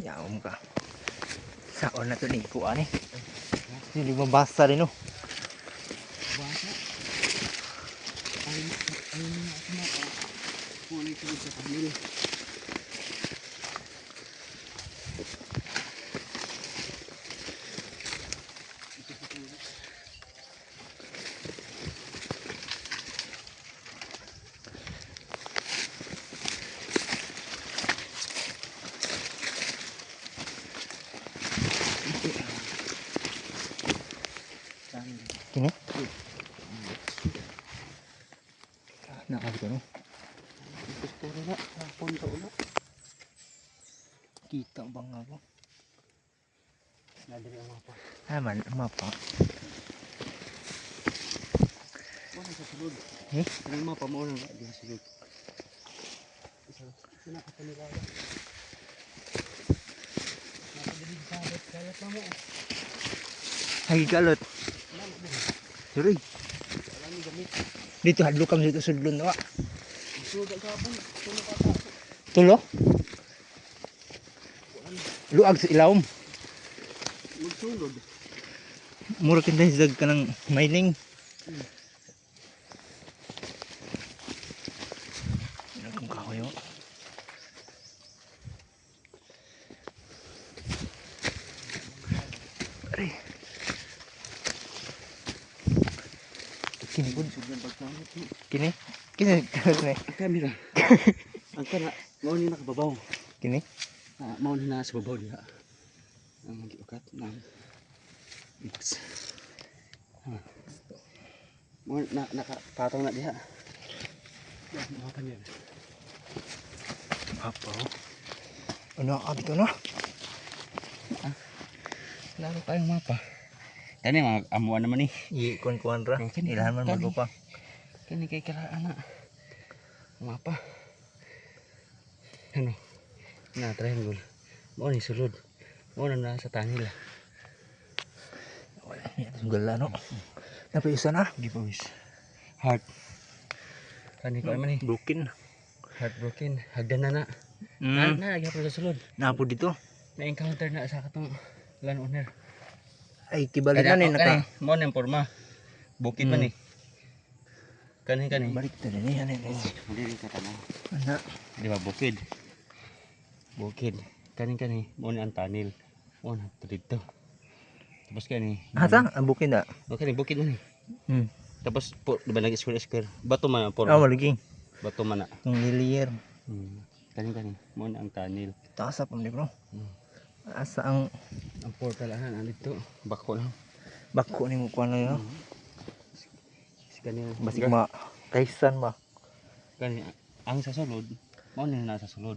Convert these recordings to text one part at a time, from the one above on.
Yaom ka. Saon na to ni kuan eh. Hindi mabasa rin no. Basa. Ayun nga ako na. Kulay ko sa kanil. Kini? Nakakita no. Gusto rin na. Punta ulit. Kita bang ako? Nadali ang mapa. Man, mapa. Wala sa sulod. Eh? Ang mapa mo lang di sa sulod. Isa nakapanilaga. Nakadilig sa abat kalat na mo. Hagi kalot. Sorry. Wala ni gamit. Dito hadlo kam dito sudlon wa. Sulod ang kapon. Tulo ka ta. Tulo? Luag sa ilawom. Magsulod. Mura kinday zag ka ng mining. Ano kung kahoy mo? Aray. Kini po. Kini? Kini? Kini? Kamera. Ang kana, mao ni nakababaw. Kini? Mao ni na sa babaw diha. Ang giukat na mix. Mo nakapatong na diha. Mao pa niya. Apa? Ano abito na? Laro tayong mapa. Kani mga amuan naman ni. Kuan ra. Kani, Ilahan man kani. magupang. Kani kay karaan na. Mapa. Ano? Na triangle. Mao ni sulod. Mao na sa tanil. Wala niya gala no. Napisa na. Gipawis. Heart. Kani ko man ni. Broken. Heartbroken. Hagdan na na. Na gyapon sa sulod. Napo dito. Na-encounter na sa katong land owner. Ay kibalik na ni naka. Mo nang porma. Bukid man ni. Kani. Balik ta ni ani. Dili ka tanaw. Ana. Di ba bukid? Bukid. Kani mo ni ang tanil. Mo na dito. Tapos kani. Ata ang bukid na. Okay, bukid man ni. Tapos po di ba nag-square. Bato man ang porma. Maliging. Bato man na. Ang lilier. Kani mo na ang tanil. Taas pa ni bro. Asa ang portal ana dito. Bako lang. bako ni mo kuan na Kani basig ma kaisan ba. Kani ang sa sulod, mao ni nasa sulod.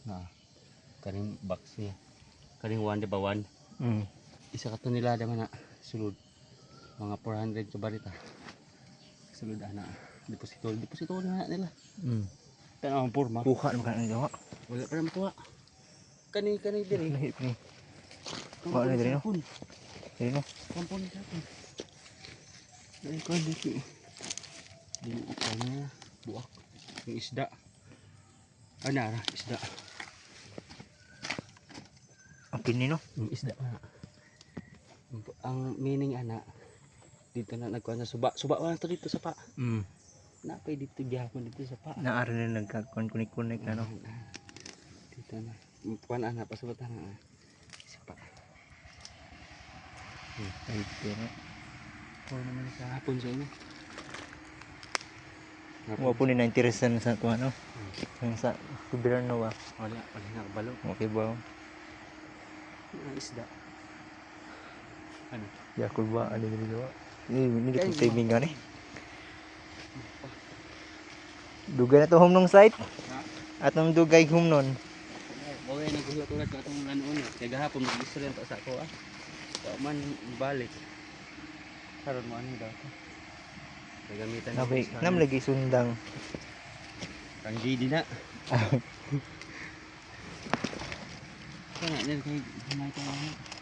Na kaning box niya. Kaning 1 di ba 1? Isa ka tonelada man na sulod. Mga 400 ka barita. Sulod ana. Deposito na nila. Pero ang porma. Buka naman kan jawa. Wala pa naman tuwa. Kani diri. Ni. Wala na diri no. Diri no. Kampon sa akin. Dali ko dito. Dili na buak. Yung isda. Ana isda. Ang pini no. Yung isda ana. Ang meaning ana dito na nagkuan sa suba wala to dito sa pa. Napay dito gihapon dito sa pa. Naari na nagkakunik-kunik na no. Dito na. Kuan ana pasubatan na. Sa pa. Ay pero Kuan naman sa hapon sa inyo. wa po ni na interesan sa kuan no. Yung sa gobyerno ba. Wala nakabalo. Okay ba? Ang isda. Ano? Yakul ba ali diri jawa. Ni kita timing ni. Dugay na to home nung site. Atong dugay home nun. Okay, naghuhot ulit ka itong lanon. Kaya gahapon mag-istorya pa sa ako. Man balik. Karon mo ano daw ito. Nagamitan Nabi, nam lagi sundang. Kang GD na. Kaya nga, kay humay ka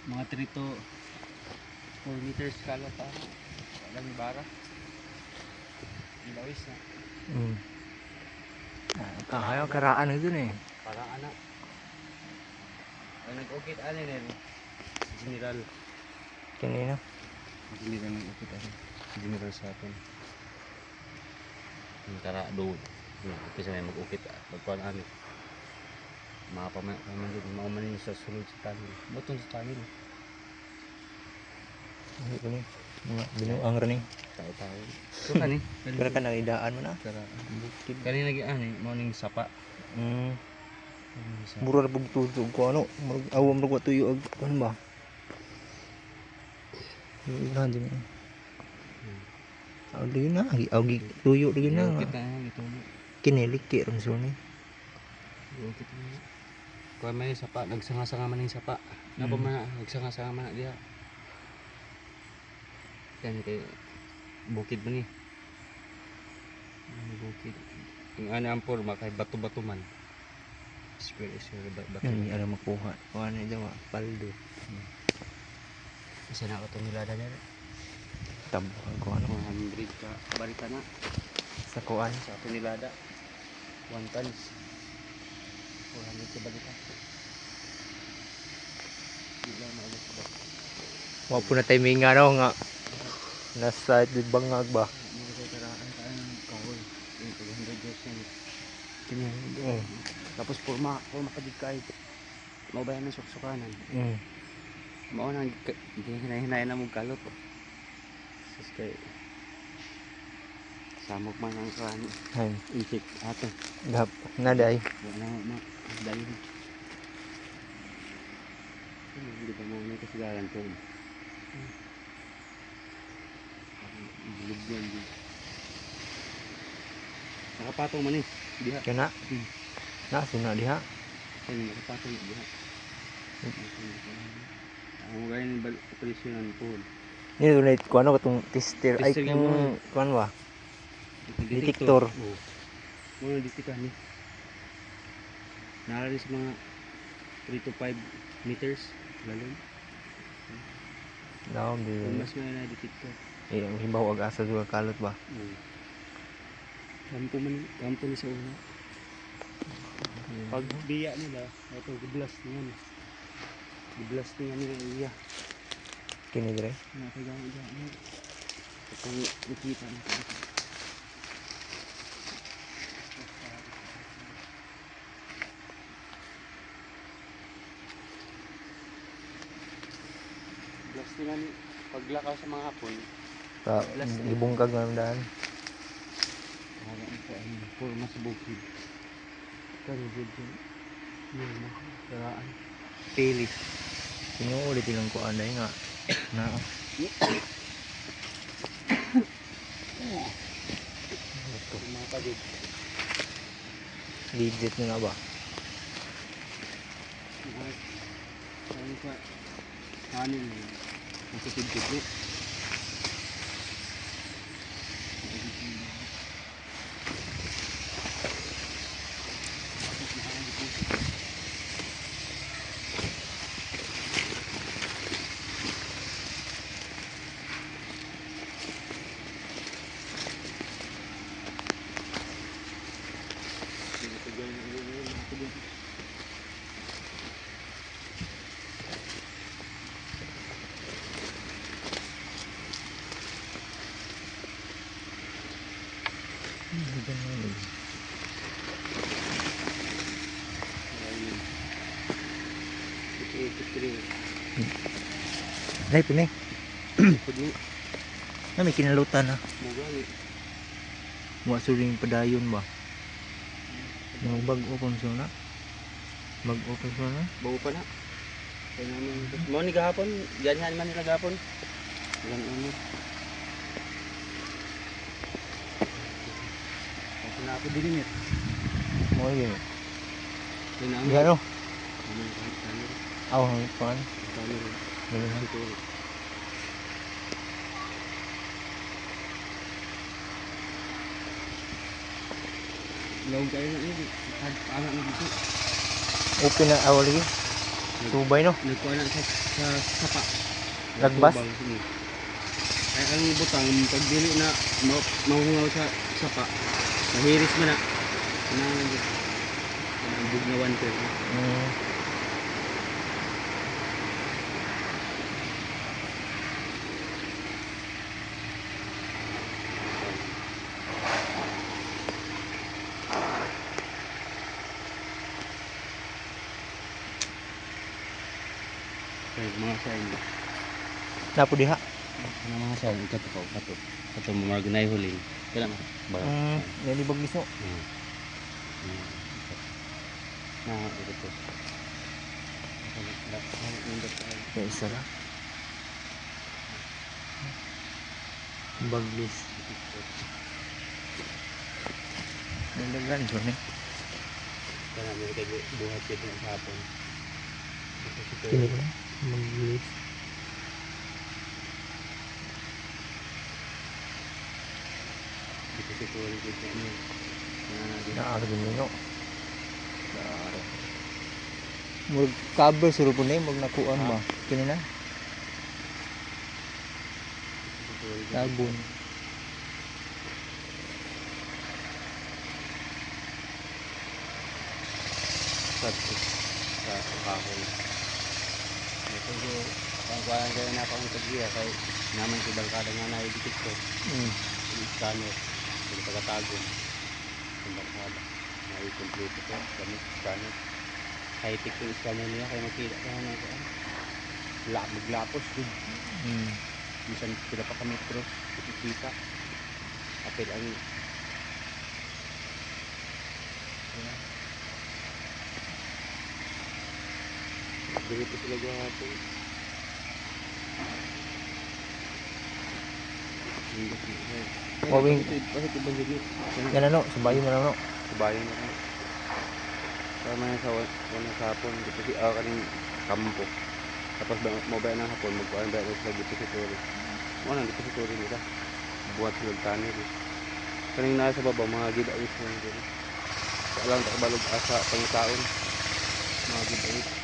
mga 3 to 4 meters kala pa. Walang bara. Ilawis na. Kahayo karaan itu nih. Parang anak. Ang nag-ukit ani rin. General. Kanina. General nag-ukit ani. General sa atin. Yung karado. Kasi may mag-ukit. Magkuhan ani. Mga pamanin. Mga manin sa sulod sa tanil. Butong sa tanil. Ay ko ni. Mga binuang ra ni. Tao-tao. Ito ka ni. Pero ka nangidaan mo na. Karaan. Bukid. Kanina lagi ani. Morning sapa. Mm. Morning sapa. Mura ra pug tuyo ko ano. Awam ra ko tuyo ag ano ba? Ina din. Aw di na. Agi tuyo di na. Ukit na ito. Kiniliki ron so ni. Ukit na. Kuha man yung sapa. Nagsanga-sanga man yung sapa. Napa man nagsanga-sanga man diha. Yan kay bukid man ni. Bukid. Yung ana ang forma kay bato-bato man. Square bato. Yan ara makuha. Kuha na daw paldo. Isa na ko nila dali. Tabuhan ko ano 100 ka barita na sa kuan. sa ato nilada. 1 tons. 400 ka barita. Bila maalas ba. Wa po na timing nga no nga nasa bangag ba. Hindi ko karaan tayo kahoy. Yung 200 years yan. Kini oh. Tapos forma pa di kay mabayan ng suksukanan. Mao nang hinay na mo kalot. Sus kay samok man ang kan Hay, intik ato. gap na day. Wala ma dayon. Hindi pa mo na kasigaran ko. Lubyan din. Nakapatong man diha. Kana. Na sina diha. Ay nakapatong diha. Ang gayon bal operasyonan po. Ni dunay kuan ano katong tester ay Tester yun, kung kuan ba. Detektor. Oo. Mo detektor ni. Narari sa mga 3 to 5 meters lalim. Daw di. Kung mas may na-detektor. Eh ang himbaw ag asa duha kalot ba. Kampo ni sa una. Pag biya nila, ito giblas niyan. Giblas niya nila iya. Kini dire. Nakagang iya. Kung nakita natin. Giblas niya ni paglakaw sa mga hapon. Sa ibungkag man daan. Harap ko ay forma sa bukid. Karugod yun. Yun na. Karaan. Pilis. Sinuulit ilang kuan day nga. Na. Mga pagod. Legit na nga ba. Saan sa kanin masitid-tid ni. Nay pini. Pagni Na may kinalutan na. mugali. Wa suring padayon ba. Nang bag-o kon so na. Bag-o kon so na. Bago pa na. Kaya namin mo ni gahapon, ganyan man nila gahapon. Ganyan mo. Kasi na ako dilimit. Mo yun. Kaya namin. Gano? Kami. Aw kuan. Kami. Ganun. Siguro. Law kayo na ini. Anak na dito. Open na awali. Subay no. Nagkuha na sa sapa. Nagbas? Ay ang butang pag dili na mahungaw sa sapa. Nahiris man na. Nang bugnawan ko. Kaya mga sa inyo. Napo diha. Mga sa inyo kato ko kato. Kato mo marganay hulin. Kaya na ba? Nalibog mismo. Nah, ito po. Ya isa lang. Baglis. Nalagan so ni. Kana mo kay buhat kay sa hapon. Kini ko. Baglis. Dito siguro dito ni. Naaro din nino. Naaro. Murag cover suro po na murag nakuan ba? Kini na. Sabon. Sa kahoy. Ito ko pangkuhan kaya na akong tagiya kay naman ko bangkada nga naidikit ko. Yung scanner. Yung tagatagong. Yung bangkada. Nai-complete ko. Gamit scanner. High-tech yung scanner niya kaya makita ka na ko. Maglapos din. Minsan sila pa kami cross. Kita. Apil ang ganito sila gahapon. Wawing. Bakit ibang dito? Yan ano, sabayon na lang no. Sabayan na lang. Tama na sa unang hapon. Dito si kaning kampo. Tapos mo ba ng hapon, magkuhan ba na sila depository. Ano ang depository nila? Buhat sila tunnel. Kaning nasa baba, mga giveaways na yun. Sa alam, takabalog asa pangitaon. Mga giveaways.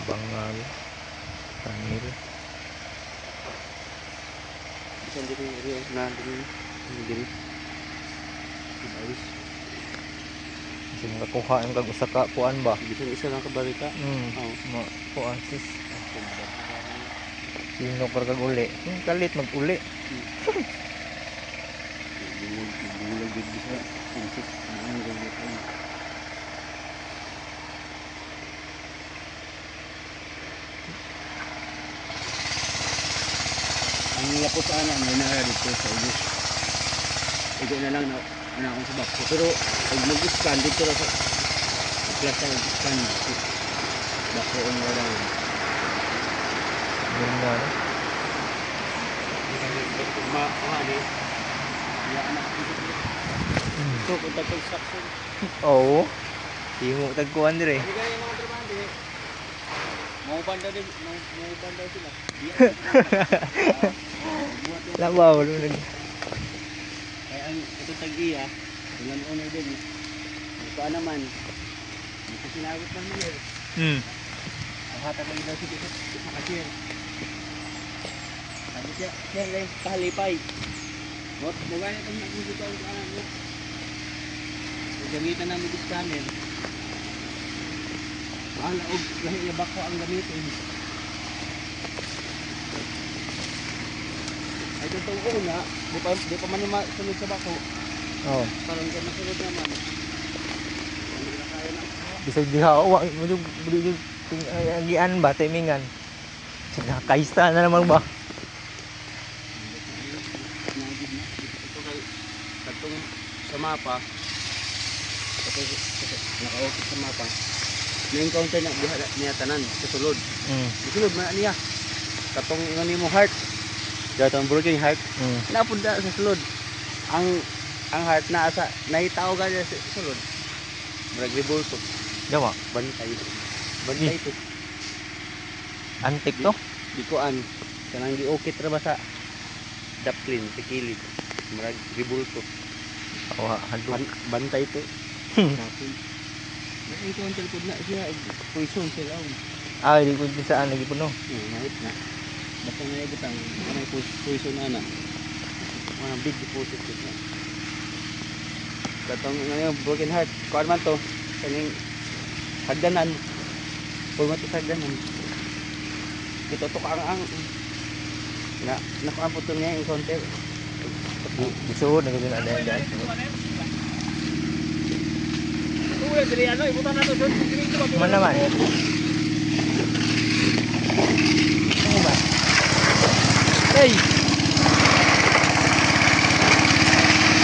Bangal. Tanil. Isang din yung area na din. Giveaways. Kasi nakakuha yung kag usa ka kuan ba? Isang isa lang kabarita. Ma kuan sis. Sino kag uli? Kalit mag-uli. Bulag din sa insik. Ang gagawin. Ang lapot sa anak may nara dito sa ubos. Ito na lang na akong sa bakso. Pero pag mag-scan dito na sa class na mag-scan bakso ang wala yun. Yun nga no. Mahali. Kaya anak dito. Ito kung construction. Oo. Timo tagkuan dire. Hindi kaya yung mga trabante. Maubanda sila. Labaw lu nag. Kaya ang ito tag-iya, ilang owner din. Ito naman. Ito sinagot man mo eh. Mahatag lang daw siya sa cashier. Sabi siya lang kahalipay. Magana itong nagmusito ang anak mo. Gamitan namin yung scanner. Ang laog, lahing ibak ko ang gamitin. Ay itong una, di pa man masunod sa bako. Oh. Parang ka masunod naman. Hindi na kaya na. Bisag diha wa mo agian ba timingan. Kaista na naman ba? Ito kay katong sa mapa. Naka-okay sa mapa. Na-encounter na niya tanan sa sulod. Sulod man niya. Katong ngani mo heart. Datang broken heart. Napunta sa sulod. Ang heart na asa naitaw ga sa sulod. Murag rebolto. Yawa. Bantay. Bantay to. Antik to. Di ko kanang gi-okay ra ba sa daplin sa kilid. Murag rebolto. Awa hadlok. Bantay to. Na-encounter ko na siya. Poison sila. Di ko din saan lagi puno. Mahit na. Basta na ibutang may poison na na. Mga big deposit ko na. Katong ngayon broken heart. Kuan man to. Kaning hagdanan. Pulma to sa hagdanan. Ito to kaang na nakuan po to niya encounter. Isuod na gud na dahil. diri ano ibutan nato sud. Man naman.